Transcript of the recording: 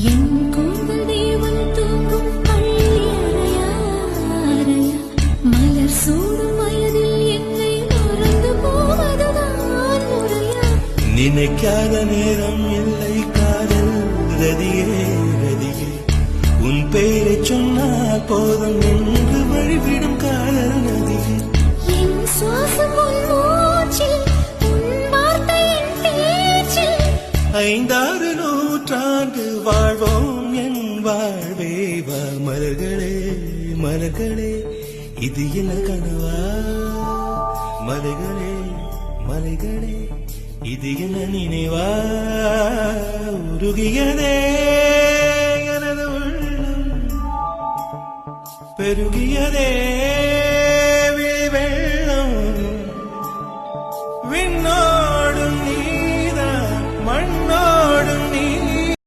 என் கூந்தல் தேவன் தூங்கும் பள்ளி அறையா அறையா மலர் சூடும் வயதில் என்னை மறந்து போவதுதான் முறையா நினைக்காத நேரம் இல்லை காதல் ரதியே ரதியே உன் பெயரை சொன்னால் போதும் என்று வழிவிடும் காதல் நதியே என் சுவாசம் உன் மூச்சில் உன் வார்த்தை என் பேச்சில் 5-6 நூற்றாண்டு வாழ்வோம் என் வாழ்வே வா மலர்களே மலர்களே இது என்ன கனவா மலைகளே மலைகளே இது என்ன நினைவா உருகியதே எனது உள்ளம் பெருகியதே